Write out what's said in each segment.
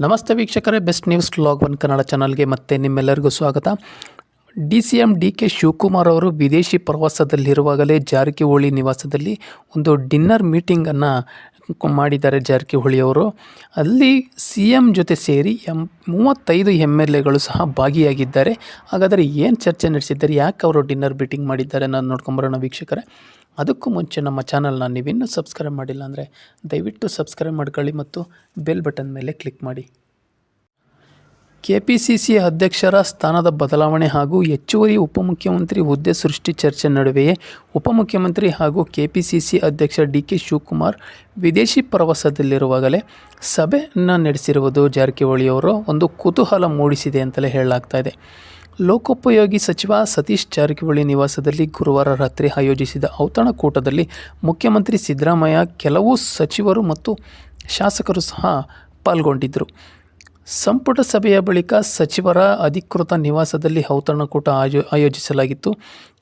ನಮಸ್ತೆ ವೀಕ್ಷಕರೇ, best news log 1 Kannada ಚಾನಲ್ಗೆ ಮತ್ತೆ ನಿಮ್ಮೆಲ್ಲರಿಗೂ ಸ್ವಾಗತ. DCM DK ಶಿವಕುಮಾರ್ ಅವರು ವಿದೇಶಿ ಪ್ರವಾಸದಲ್ಲಿರುವಾಗಲೇ ಜಾರಕಿಹೊಳಿ ನಿವಾಸದಲ್ಲಿ ಒಂದು ಡಿನ್ನರ್ ಮೀಟಿಂಗನ್ನು ಮಾಡಿದ್ದಾರೆ. ಜಾರಕಿಹೊಳಿ ಅವರು ಅಲ್ಲಿ CM ಜೊತೆ ಸೇರಿ 35 MLAಗಳು ಸಹ ಭಾಗಿಯಾಗಿದ್ದಾರೆ. ಹಾಗಾದರೆ ಏನು ಚರ್ಚೆ ನಡೆಸಿದ್ದಾರೆ, ಯಾಕೆ ಅವರು ಡಿನ್ನರ್ ಮೀಟಿಂಗ್ ಮಾಡಿದ್ದಾರೆ ನಾನು ನೋಡ್ಕೊಂಬರೋಣ ವೀಕ್ಷಕರೇ. ಅದಕ್ಕೂ ಮುಂಚೆ ನಮ್ಮ ಚಾನಲ್ನ ನೀವಿನ್ನೂ ಸಬ್ಸ್ಕ್ರೈಬ್ ಮಾಡಿಲ್ಲ ಅಂದರೆ ದಯವಿಟ್ಟು ಸಬ್ಸ್ಕ್ರೈಬ್ ಮಾಡ್ಕೊಳ್ಳಿ ಮತ್ತು ಬೆಲ್ ಬಟನ್ ಮೇಲೆ ಕ್ಲಿಕ್ ಮಾಡಿ. KPCC ಅಧ್ಯಕ್ಷರ ಸ್ಥಾನದ ಬದಲಾವಣೆ ಹಾಗೂ ಹೆಚ್ಚುವರಿ ಉಪಮುಖ್ಯಮಂತ್ರಿ ಹುದ್ದೆ ಸೃಷ್ಟಿ ಚರ್ಚೆ ನಡುವೆಯೇ ಉಪಮುಖ್ಯಮಂತ್ರಿ ಹಾಗೂ KPCC ಅಧ್ಯಕ್ಷ DK ಶಿವಕುಮಾರ್ ವಿದೇಶಿ ಪ್ರವಾಸದಲ್ಲಿರುವಾಗಲೇ ಸಭೆಯನ್ನು ನಡೆಸಿರುವುದು ಜಾರಕಿಹೊಳಿಯವರು ಒಂದು ಕುತೂಹಲ ಮೂಡಿಸಿದೆ ಅಂತಲೇ ಹೇಳಲಾಗ್ತಾ ಇದೆ. ಲೋಕೋಪಯೋಗಿ ಸಚಿವ ಸತೀಶ್ ಜಾರಕಿಹೊಳಿ ನಿವಾಸದಲ್ಲಿ ಗುರುವಾರ ರಾತ್ರಿ ಆಯೋಜಿಸಿದ ಔತಣಕೂಟದಲ್ಲಿ ಮುಖ್ಯಮಂತ್ರಿ ಸಿದ್ದರಾಮಯ್ಯ, ಕೆಲವು ಸಚಿವರು ಮತ್ತು ಶಾಸಕರು ಸಹ ಪಾಲ್ಗೊಂಡಿದ್ದರು. ಸಂಪುಟ ಸಭೆಯ ಬಳಿಕ ಸಚಿವರ ಅಧಿಕೃತ ನಿವಾಸದಲ್ಲಿ ಔತಣಕೂಟ ಆಯೋಜಿಸಲಾಗಿತ್ತು.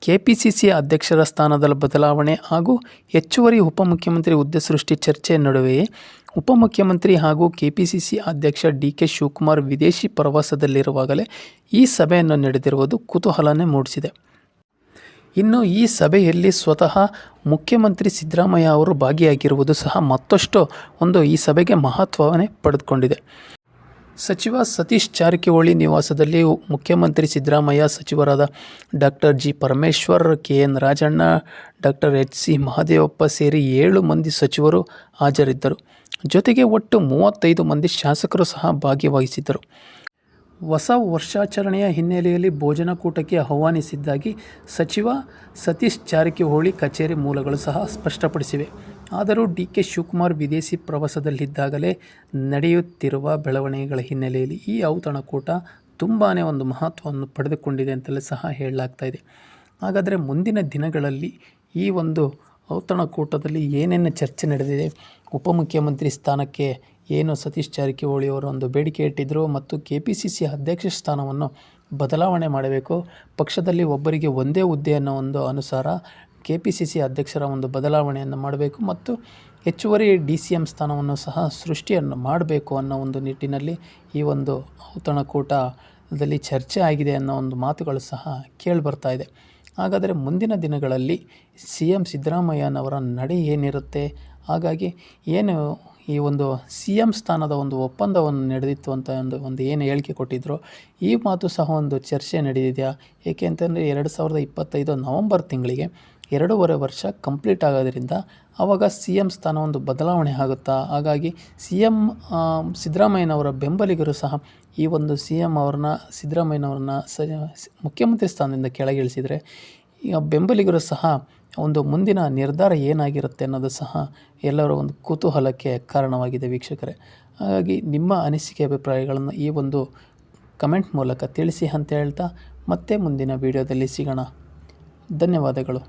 KPCC ಅಧ್ಯಕ್ಷರ ಸ್ಥಾನದ ಬದಲಾವಣೆ ಹಾಗೂ ಹೆಚ್ಚುವರಿ ಉಪಮುಖ್ಯಮಂತ್ರಿ ಹುದ್ದೆ ಸೃಷ್ಟಿ ಚರ್ಚೆ ನಡುವೆಯೇ ಉಪಮುಖ್ಯಮಂತ್ರಿ ಹಾಗೂ KPCC ಅಧ್ಯಕ್ಷ DK ಶಿವಕುಮಾರ್ ವಿದೇಶಿ ಪ್ರವಾಸದಲ್ಲಿರುವಾಗಲೇ ಈ ಸಭೆಯನ್ನು ನಡೆದಿರುವುದು ಕುತೂಹಲನೇ ಮೂಡಿಸಿದೆ. ಇನ್ನು ಈ ಸಭೆಯಲ್ಲಿ ಸ್ವತಃ ಮುಖ್ಯಮಂತ್ರಿ ಸಿದ್ದರಾಮಯ್ಯ ಅವರು ಭಾಗಿಯಾಗಿರುವುದು ಸಹ ಮತ್ತಷ್ಟು ಈ ಸಭೆಗೆ ಮಹತ್ವವನ್ನೇ ಪಡೆದುಕೊಂಡಿದೆ. ಸಚಿವ ಸತೀಶ್ ಜಾರಕಿಹೊಳಿ ನಿವಾಸದಲ್ಲಿ ಮುಖ್ಯಮಂತ್ರಿ ಸಿದ್ದರಾಮಯ್ಯ, ಸಚಿವರಾದ doctor G. Parameshwar, KN Rajanna, doctor H.C. Mahadevappa ಸೇರಿ 7 ಮಂದಿ ಸಚಿವರು ಹಾಜರಿದ್ದರು. ಜೊತೆಗೆ ಒಟ್ಟು 35 ಮಂದಿ ಶಾಸಕರು ಸಹ ಭಾಗವಹಿಸಿದ್ದರು. ಹೊಸ ವರ್ಷಾಚರಣೆಯ ಹಿನ್ನೆಲೆಯಲ್ಲಿ ಭೋಜನಕೂಟಕ್ಕೆ ಆಹ್ವಾನಿಸಿದ್ದಾಗಿ ಸಚಿವ ಸತೀಶ್ ಜಾರಕಿಹೊಳಿ ಕಚೇರಿ ಮೂಲಗಳು ಸಹ ಸ್ಪಷ್ಟಪಡಿಸಿವೆ. ಆದರೂ DK ಶಿವಕುಮಾರ್ ವಿದೇಶಿ ಪ್ರವಾಸದಲ್ಲಿದ್ದಾಗಲೇ ನಡೆಯುತ್ತಿರುವ ಬೆಳವಣಿಗೆಗಳ ಹಿನ್ನೆಲೆಯಲ್ಲಿ ಈ ಔತಣಕೂಟ ತುಂಬಾ ಮಹತ್ವವನ್ನು ಪಡೆದುಕೊಂಡಿದೆ ಅಂತಲೇ ಸಹ ಹೇಳಲಾಗ್ತಾ ಇದೆ. ಹಾಗಾದರೆ ಮುಂದಿನ ದಿನಗಳಲ್ಲಿ ಈ ಔತಣಕೂಟದಲ್ಲಿ ಏನೇನು ಚರ್ಚೆ ನಡೆದಿದೆ, ಉಪಮುಖ್ಯಮಂತ್ರಿ ಸ್ಥಾನಕ್ಕೆ ಏನು ಸತೀಶ್ ಜಾರಕಿಹೊಳಿ ಅವರು ಬೇಡಿಕೆ ಇಟ್ಟಿದ್ದರು ಮತ್ತು KPCC ಅಧ್ಯಕ್ಷ ಸ್ಥಾನವನ್ನು ಬದಲಾವಣೆ ಮಾಡಬೇಕು, ಪಕ್ಷದಲ್ಲಿ ಒಬ್ಬರಿಗೆ ಒಂದೇ ಹುದ್ದೆ ಅನ್ನೋ ಅನುಸಾರ KPCC ಅಧ್ಯಕ್ಷರ ಬದಲಾವಣೆಯನ್ನು ಮಾಡಬೇಕು ಮತ್ತು ಹೆಚ್ಚುವರಿ DCM ಸ್ಥಾನವನ್ನು ಸಹ ಸೃಷ್ಟಿಯನ್ನು ಮಾಡಬೇಕು ಅನ್ನೋ ನಿಟ್ಟಿನಲ್ಲಿ ಈ ಔತಣಕೂಟದಲ್ಲಿ ಚರ್ಚೆ ಆಗಿದೆ ಅನ್ನೋ ಮಾತುಗಳು ಸಹ ಕೇಳಿಬರ್ತಾ ಇದೆ. ಹಾಗಾದರೆ ಮುಂದಿನ ದಿನಗಳಲ್ಲಿ CM ಸಿದ್ದರಾಮಯ್ಯನವರ ನಡೆ ಏನಿರುತ್ತೆ, ಹಾಗಾಗಿ ಏನು ಈ CM ಸ್ಥಾನದ ಒಪ್ಪಂದವನ್ನು ನಡೆದಿತ್ತು ಅಂತ ಏನು ಹೇಳಿಕೆ ಕೊಟ್ಟಿದ್ರು, ಈ ಮಾತು ಸಹ ಚರ್ಚೆ ನಡೆದಿದೆಯಾ? ಏಕೆ ಅಂತಂದರೆ 2025 ನವೆಂಬರ್ ತಿಂಗಳಿಗೆ 2.5 ವರ್ಷ ಕಂಪ್ಲೀಟ್ ಆಗೋದ್ರಿಂದ ಆವಾಗ CM ಸ್ಥಾನ ಬದಲಾವಣೆ ಆಗುತ್ತಾ? ಹಾಗಾಗಿ CM ಸಿದ್ದರಾಮಯ್ಯನವರ ಬೆಂಬಲಿಗರು ಸಹ ಈ ಸಿದ್ದರಾಮಯ್ಯನವ್ರನ್ನ ಮುಖ್ಯಮಂತ್ರಿ ಸ್ಥಾನದಿಂದ ಕೆಳಗಿಳಿಸಿದರೆ ಈಗ ಬೆಂಬಲಿಗರು ಸಹ ಮುಂದಿನ ನಿರ್ಧಾರ ಏನಾಗಿರುತ್ತೆ ಅನ್ನೋದು ಸಹ ಎಲ್ಲರ ಕುತೂಹಲಕ್ಕೆ ಕಾರಣವಾಗಿದೆ ವೀಕ್ಷಕರೇ. ಹಾಗಾಗಿ ನಿಮ್ಮ ಅನಿಸಿಕೆ ಅಭಿಪ್ರಾಯಗಳನ್ನು ಈ ಕಮೆಂಟ್ ಮೂಲಕ ತಿಳಿಸಿ ಅಂತ ಹೇಳ್ತಾ ಮತ್ತೆ ಮುಂದಿನ ವಿಡಿಯೋದಲ್ಲಿ ಸಿಗೋಣ. ಧನ್ಯವಾದಗಳು.